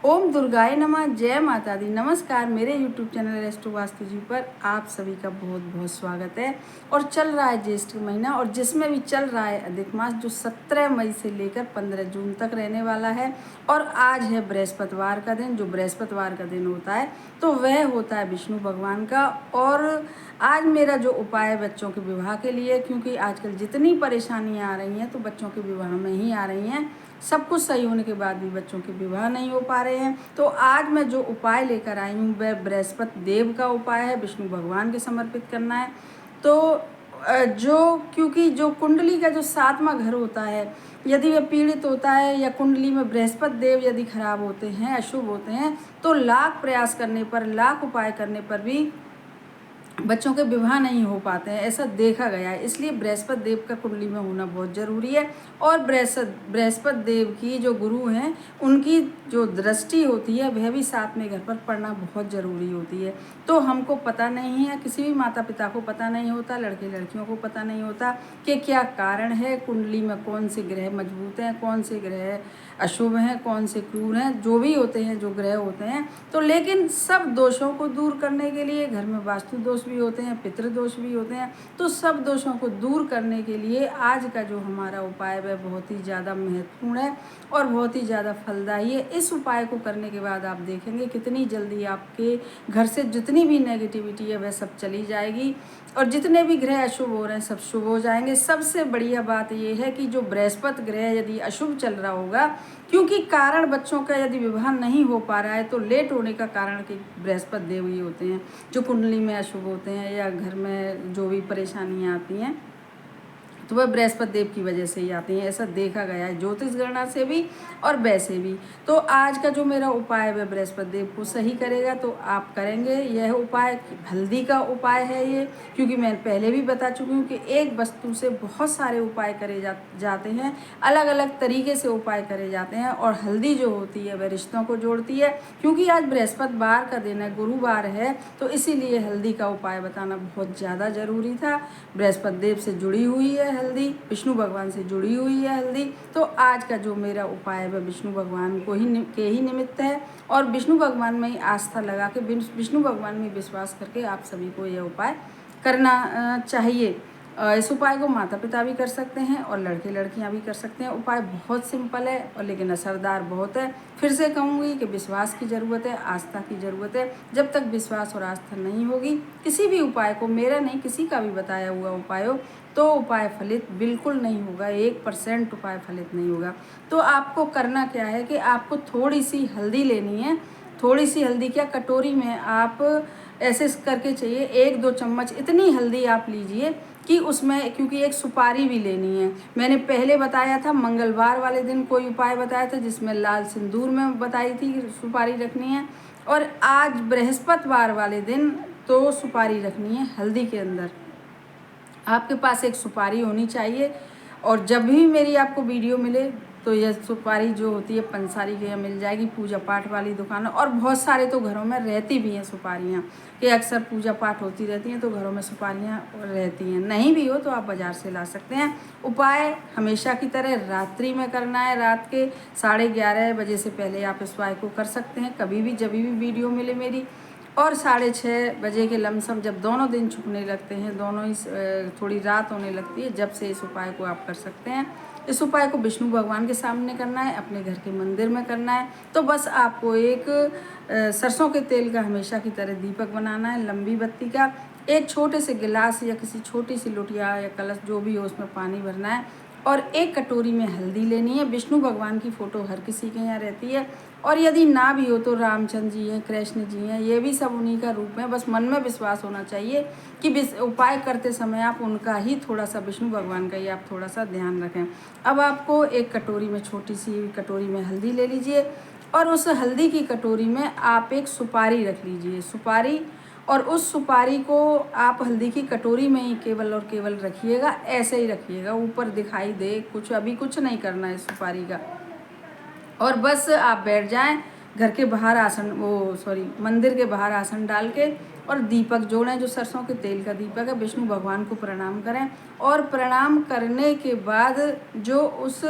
ओम दुर्गाय नमः। जय माता दी। नमस्कार। मेरे यूट्यूब चैनल रेस्टो वास्तु जी पर आप सभी का बहुत बहुत स्वागत है। और चल रहा है ज्येष्ठ महीना, और जिसमें भी चल रहा है अधिक मास, जो 17 मई से लेकर 15 जून तक रहने वाला है। और आज है बृहस्पतिवार का दिन। जो बृहस्पतिवार का दिन होता है तो वह होता है विष्णु भगवान का। और आज मेरा जो उपाय है बच्चों के विवाह के लिए, क्योंकि आजकल जितनी परेशानियां आ रही हैं तो बच्चों के विवाह में ही आ रही हैं। सब कुछ सही होने के बाद भी बच्चों के विवाह नहीं हो पा रहे हैं। तो आज मैं जो उपाय लेकर आई हूँ वह बृहस्पति देव का उपाय है, विष्णु भगवान के समर्पित करना है। तो क्योंकि जो कुंडली का जो 7वां घर होता है, यदि वह पीड़ित होता है या कुंडली में बृहस्पति देव यदि खराब होते हैं, अशुभ होते हैं, तो लाख प्रयास करने पर, लाख उपाय करने पर भी बच्चों के विवाह नहीं हो पाते हैं, ऐसा देखा गया है। इसलिए बृहस्पति देव का कुंडली में होना बहुत ज़रूरी है। और बृहस्पति देव की जो गुरु हैं उनकी जो दृष्टि होती है वह भी 7वें घर पर पड़ना बहुत ज़रूरी होती है। तो हमको पता नहीं है, किसी भी माता पिता को पता नहीं होता, लड़के लड़कियों को पता नहीं होता कि क्या कारण है, कुंडली में कौन से ग्रह मजबूत हैं, कौन से ग्रह अशुभ हैं, कौन से क्रूर हैं, जो भी होते हैं, जो ग्रह होते हैं। तो लेकिन सब दोषों को दूर करने के लिए, घर में वास्तु दोष भी होते हैं, पितृ दोष भी होते हैं, तो सब दोषों को दूर करने के लिए आज का जो हमारा उपाय वह बहुत ही ज़्यादा महत्वपूर्ण है और बहुत ही ज़्यादा फलदायी है। इस उपाय को करने के बाद आप देखेंगे कितनी जल्दी आपके घर से जितनी भी नेगेटिविटी है वह सब चली जाएगी, और जितने भी ग्रह अशुभ हो रहे हैं सब शुभ हो जाएंगे। सबसे बढ़िया बात यह है कि जो बृहस्पति ग्रह यदि अशुभ चल रहा होगा, क्योंकि कारण बच्चों का यदि विवाह नहीं हो पा रहा है तो लेट होने का कारण कि बृहस्पति देव ही होते हैं जो कुंडली में अशुभ होते हैं, या घर में जो भी परेशानियां आती हैं तो वह बृहस्पति देव की वजह से ही आती हैं। ऐसा देखा गया है ज्योतिष गणना से भी और वैसे भी। तो आज का जो मेरा उपाय है वह बृहस्पति देव को सही करेगा, तो आप करेंगे यह उपाय। हल्दी का उपाय है ये, क्योंकि मैं पहले भी बता चुकी हूँ कि एक वस्तु से बहुत सारे उपाय करे जाते हैं, अलग अलग तरीके से उपाय करे जाते हैं। और हल्दी जो होती है वह रिश्तों को जोड़ती है। क्योंकि आज बृहस्पतिवार का दिन है, गुरुवार है, तो इसीलिए हल्दी का उपाय बताना बहुत ज़्यादा ज़रूरी था। बृहस्पति देव से जुड़ी हुई है हल्दी, विष्णु भगवान से जुड़ी हुई है हल्दी। तो आज का जो मेरा उपाय है वह विष्णु भगवान को ही निमित्त है। और विष्णु भगवान में ही आस्था लगा के, विष्णु भगवान में विश्वास करके आप सभी को यह उपाय करना चाहिए। इस उपाय को माता पिता भी कर सकते हैं और लड़के लड़कियां भी कर सकते हैं। उपाय बहुत सिंपल है और लेकिन असरदार बहुत है। फिर से कहूँगी कि विश्वास की ज़रूरत है, आस्था की ज़रूरत है। जब तक विश्वास और आस्था नहीं होगी, किसी भी उपाय को, मेरा नहीं किसी का भी बताया हुआ उपाय हो, तो उपाय फलित बिल्कुल नहीं होगा। 1% उपाय फलित नहीं होगा। तो आपको करना क्या है कि आपको थोड़ी सी हल्दी लेनी है। थोड़ी सी हल्दी क्या, कटोरी में आप ऐसे करके चाहिए 1-2 चम्मच इतनी हल्दी आप लीजिए कि उसमें, क्योंकि एक सुपारी भी लेनी है। मैंने पहले बताया था, मंगलवार वाले दिन कोई उपाय बताया था जिसमें लाल सिंदूर में बताई थी कि सुपारी रखनी है। और आज बृहस्पतिवार वाले दिन तो सुपारी रखनी है हल्दी के अंदर। आपके पास एक सुपारी होनी चाहिए। और जब भी मेरी आपको वीडियो मिले तो यह सुपारी जो होती है पंसारी के यहाँ मिल जाएगी, पूजा पाठ वाली दुकान। और बहुत सारे तो घरों में रहती भी हैं सुपारियाँ, कि अक्सर पूजा पाठ होती रहती हैं तो घरों में सुपारियाँ रहती हैं। नहीं भी हो तो आप बाज़ार से ला सकते हैं। उपाय हमेशा की तरह रात्रि में करना है। रात के 11:30 बजे से पहले आप इस उपाय को कर सकते हैं, कभी भी जब भी वीडियो मिले मेरी। और 6:30 बजे के लमसम, जब दोनों दिन छुपने लगते हैं, दोनों ही थोड़ी रात होने लगती है, जब से इस उपाय को आप कर सकते हैं। इस उपाय को विष्णु भगवान के सामने करना है, अपने घर के मंदिर में करना है। तो बस आपको एक सरसों के तेल का हमेशा की तरह दीपक बनाना है, लंबी बत्ती का। एक छोटे से गिलास या किसी छोटी सी लोटिया या कलश जो भी हो उसमें पानी भरना है। और एक कटोरी में हल्दी लेनी है। विष्णु भगवान की फ़ोटो हर किसी के यहाँ रहती है, और यदि ना भी हो तो रामचंद्र जी हैं, कृष्ण जी हैं, ये भी सब उन्हीं का रूप है। बस मन में विश्वास होना चाहिए कि उपाय करते समय आप उनका ही थोड़ा सा, विष्णु भगवान का ही आप थोड़ा सा ध्यान रखें। अब आपको एक कटोरी में, छोटी सी कटोरी में हल्दी ले लीजिए, और उस हल्दी की कटोरी में आप एक सुपारी रख लीजिए, सुपारी। और उस सुपारी को आप हल्दी की कटोरी में ही केवल और केवल रखिएगा, ऐसे ही रखिएगा, ऊपर दिखाई दे कुछ, अभी कुछ नहीं करना है इस सुपारी का। और बस आप बैठ जाएं घर के बाहर आसन, मंदिर के बाहर आसन डाल के, और दीपक जोड़ें जो सरसों के तेल का दीपक है। विष्णु भगवान को प्रणाम करें, और प्रणाम करने के बाद जो उस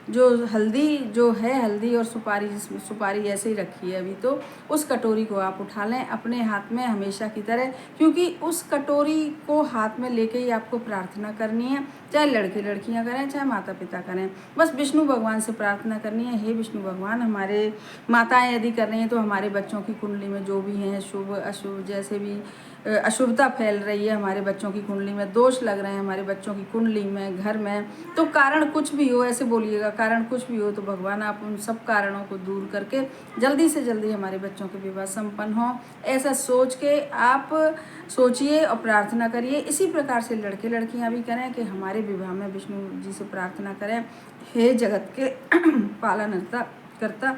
जो हल्दी जो है, हल्दी और सुपारी, जिसमें सुपारी ऐसे ही रखी है अभी, तो उस कटोरी को आप उठा लें अपने हाथ में हमेशा की तरह, क्योंकि उस कटोरी को हाथ में लेके ही आपको प्रार्थना करनी है। चाहे लड़के लड़कियां करें, चाहे माता पिता करें, बस विष्णु भगवान से प्रार्थना करनी है, हे विष्णु भगवान, हमारे माताएं यदि कर रही हैं तो हमारे बच्चों की कुंडली में जो भी हैं शुभ अशुभ, जैसे भी अशुभता फैल रही है हमारे बच्चों की कुंडली में, दोष लग रहे हैं हमारे बच्चों की कुंडली में, घर में, तो कारण कुछ भी हो, ऐसे बोलिएगा, कारण कुछ भी हो तो भगवान आप उन सब कारणों को दूर करके जल्दी से जल्दी हमारे बच्चों के विवाह संपन्न हो, ऐसा सोच के आप सोचिए और प्रार्थना करिए। इसी प्रकार से लड़के लड़कियां भी करें कि हमारे विवाह में विष्णु जी से प्रार्थना करें, हे जगत के पालनकर्ता करता,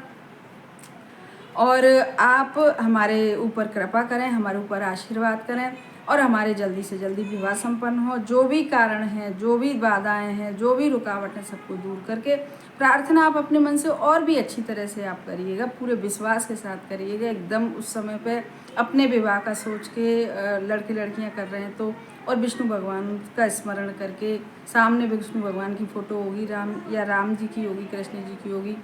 और आप हमारे ऊपर कृपा करें, हमारे ऊपर आशीर्वाद करें और हमारे जल्दी से जल्दी विवाह संपन्न हो। जो भी कारण हैं, जो भी बाधाएं हैं, जो भी रुकावट है, सबको दूर करके प्रार्थना आप अपने मन से और भी अच्छी तरह से आप करिएगा, पूरे विश्वास के साथ करिएगा, एकदम उस समय पे अपने विवाह का सोच के लड़के लड़कियां कर रहे हैं तो, और विष्णु भगवान का स्मरण करके, सामने विष्णु भगवान की फ़ोटो होगी, राम या राम जी की होगी, कृष्ण जी की होगी,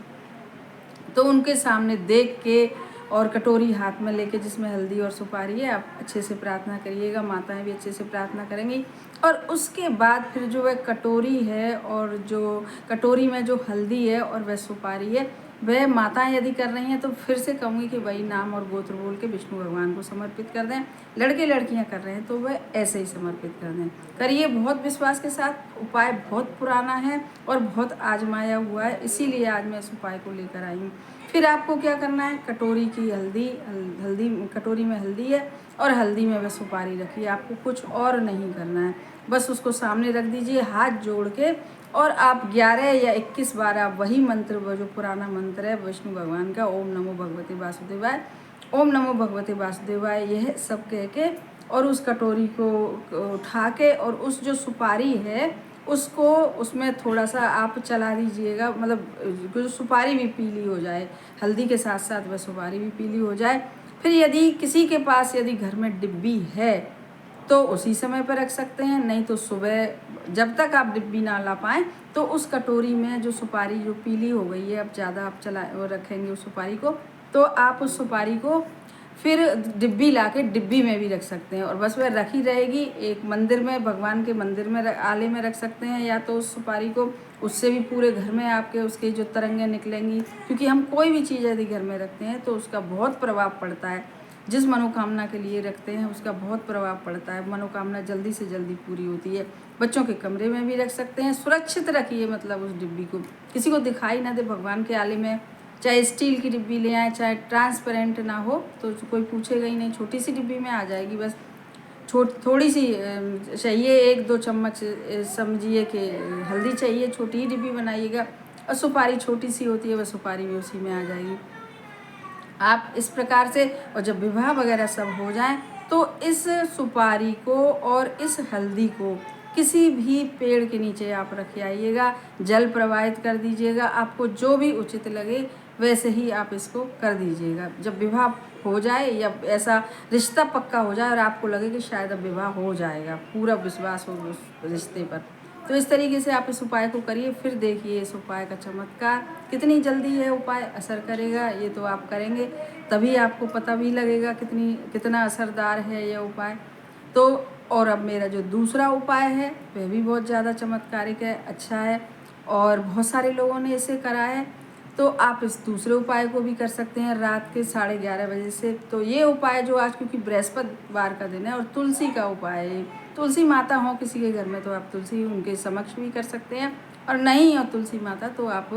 तो उनके सामने देख के और कटोरी हाथ में लेके जिसमें हल्दी और सुपारी है, आप अच्छे से प्रार्थना करिएगा, माताएं भी अच्छे से प्रार्थना करेंगी। और उसके बाद फिर जो वह कटोरी है और जो कटोरी में जो हल्दी है और वह सुपारी है, वह माताएं यदि कर रही हैं तो फिर से कहूँगी कि वही नाम और गोत्र बोल के विष्णु भगवान को समर्पित कर दें। लड़के लड़कियां कर रहे हैं तो वह ऐसे ही समर्पित कर दें। करिए बहुत विश्वास के साथ, उपाय बहुत पुराना है और बहुत आजमाया हुआ है, इसीलिए आज मैं इस उपाय को लेकर आई हूँ। फिर आपको क्या करना है, कटोरी की हल्दी कटोरी में हल्दी है और हल्दी में वह सुपारी रखिए, आपको कुछ और नहीं करना है, बस उसको सामने रख दीजिए हाथ जोड़ के, और आप 11 या 21 बार आप वही मंत्र, वो जो पुराना मंत्र है विष्णु भगवान का, ओम नमो भगवते वासुदेवाय, ओम नमो भगवते वासुदेवाय, यह सब कह के और उस कटोरी को उठा के और उस जो सुपारी है उसको उसमें थोड़ा सा आप चला दीजिएगा, मतलब जो सुपारी भी पीली हो जाए, हल्दी के साथ साथ वह सुपारी भी पीली हो जाए। फिर यदि किसी के पास यदि घर में डिब्बी है तो उसी समय पर रख सकते हैं, नहीं तो सुबह जब तक आप डिब्बी ना ला पाएँ तो उस कटोरी में जो सुपारी जो पीली हो गई है, अब ज़्यादा आप रखेंगे उस सुपारी को, तो आप उस सुपारी को फिर डिब्बी लाके डिब्बी में भी रख सकते हैं और बस वह रखी रहेगी। एक मंदिर में, भगवान के मंदिर में आले में रख सकते हैं, या तो उस सुपारी को, उससे भी पूरे घर में आपके उसके जो तरंगें निकलेंगी, क्योंकि हम कोई भी चीज़ यदि घर में रखते हैं तो उसका बहुत प्रभाव पड़ता है, जिस मनोकामना के लिए रखते हैं उसका बहुत प्रभाव पड़ता है, मनोकामना जल्दी से जल्दी पूरी होती है। बच्चों के कमरे में भी रख सकते हैं, सुरक्षित रखिए, मतलब उस डिब्बी को किसी को दिखाई ना दे भगवान के आले में। चाहे स्टील की डिब्बी ले आए, चाहे ट्रांसपेरेंट ना हो तो कोई पूछेगा ही नहीं, छोटी सी डिब्बी में आ जाएगी, बस थोड़ी सी चाहिए, 1-2 चम्मच समझिए कि हल्दी चाहिए, छोटी ही डिब्बी बनाइएगा, और सुपारी छोटी सी होती है, वह सुपारी भी उसी में आ जाएगी। आप इस प्रकार से, और जब विवाह वगैरह सब हो जाए तो इस सुपारी को और इस हल्दी को किसी भी पेड़ के नीचे आप रख आइएगा, जल प्रवाहित कर दीजिएगा, आपको जो भी उचित लगे वैसे ही आप इसको कर दीजिएगा। जब विवाह हो जाए या ऐसा रिश्ता पक्का हो जाए और आपको लगे कि शायद अब विवाह हो जाएगा, पूरा विश्वास हो उस रिश्ते पर, तो इस तरीके से आप इस उपाय को करिए। फिर देखिए इस उपाय का चमत्कार, कितनी जल्दी यह उपाय असर करेगा, ये तो आप करेंगे तभी आपको पता भी लगेगा कितना असरदार है यह उपाय। तो और अब मेरा जो दूसरा उपाय है वह भी बहुत ज़्यादा चमत्कारिक है, अच्छा है, और बहुत सारे लोगों ने इसे करा है, तो आप इस दूसरे उपाय को भी कर सकते हैं रात के 11:30 बजे से। तो ये उपाय जो आज, क्योंकि बृहस्पतिवार का दिन है और तुलसी का उपाय है, तुलसी माता हो किसी के घर में तो आप तुलसी उनके समक्ष भी कर सकते हैं, और नहीं हो तुलसी माता तो आप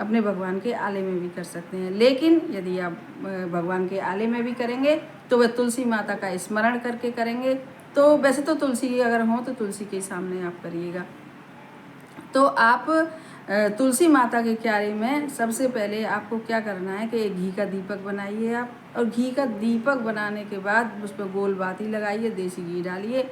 अपने भगवान के आले में भी कर सकते हैं। लेकिन यदि आप भगवान के आले में भी करेंगे तो वह तुलसी माता का स्मरण करके करेंगे, तो वैसे तो तुलसी अगर हो तो तुलसी के सामने आप करिएगा। तो आप तुलसी माता के क्यारे में सबसे पहले आपको क्या करना है कि एक घी का दीपक बनाइए आप, और घी का दीपक बनाने के बाद उस पर गोल बाती लगाइए, देसी घी डालिए,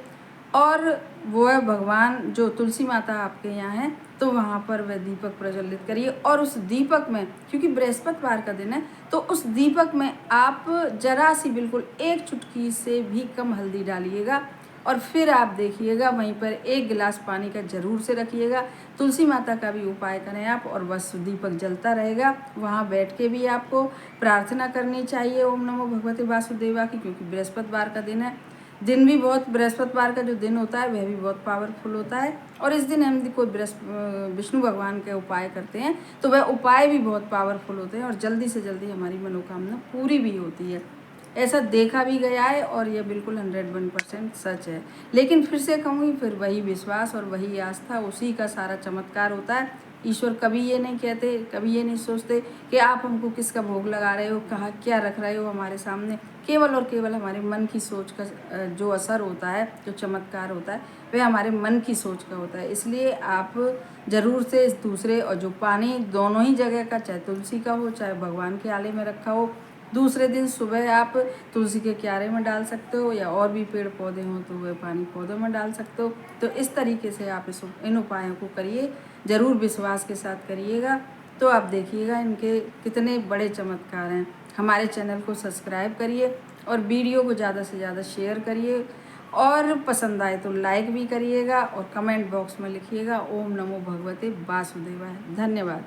और वह भगवान जो तुलसी माता आपके यहाँ है तो वहाँ पर वह दीपक प्रज्वलित करिए। और उस दीपक में, क्योंकि बृहस्पतिवार का दिन है, तो उस दीपक में आप जरा सी, बिल्कुल 1 चुटकी से भी कम हल्दी डालिएगा, और फिर आप देखिएगा वहीं पर 1 गिलास पानी का ज़रूर से रखिएगा। तुलसी माता का भी उपाय करें आप, और बस दीपक जलता रहेगा। वहाँ बैठ के भी आपको प्रार्थना करनी चाहिए ओम नमो भगवते वासुदेवा की, क्योंकि बृहस्पतिवार का दिन है। दिन भी बहुत, बृहस्पतिवार का जो दिन होता है वह भी बहुत पावरफुल होता है। और इस दिन हम कोई विष्णु भगवान के उपाय करते हैं तो वह उपाय भी बहुत पावरफुल होते हैं और जल्दी से जल्दी हमारी मनोकामना पूरी भी होती है। ऐसा देखा भी गया है और यह बिल्कुल 101% सच है। लेकिन फिर से कहूँगी, फिर वही विश्वास और वही आस्था, उसी का सारा चमत्कार होता है। ईश्वर कभी ये नहीं कहते, कभी ये नहीं सोचते कि आप हमको किसका भोग लगा रहे हो, कहाँ क्या रख रहे हो हमारे सामने। केवल और केवल हमारे मन की सोच का जो असर होता है, जो चमत्कार होता है, वह हमारे मन की सोच का होता है। इसलिए आप ज़रूर से इस दूसरे, और जो पानी दोनों ही जगह का, चाहे तुलसी का हो चाहे भगवान के आले में रखा हो, दूसरे दिन सुबह आप तुलसी के क्यारे में डाल सकते हो, या और भी पेड़ पौधे हों तो वह पानी पौधों में डाल सकते हो। तो इस तरीके से आप इन उपायों को करिए, ज़रूर विश्वास के साथ करिएगा, तो आप देखिएगा इनके कितने बड़े चमत्कार हैं। हमारे चैनल को सब्सक्राइब करिए और वीडियो को ज़्यादा से ज़्यादा शेयर करिए, और पसंद आए तो लाइक भी करिएगा, और कमेंट बॉक्स में लिखिएगा ओम नमो भगवते वासुदेवाय। धन्यवाद।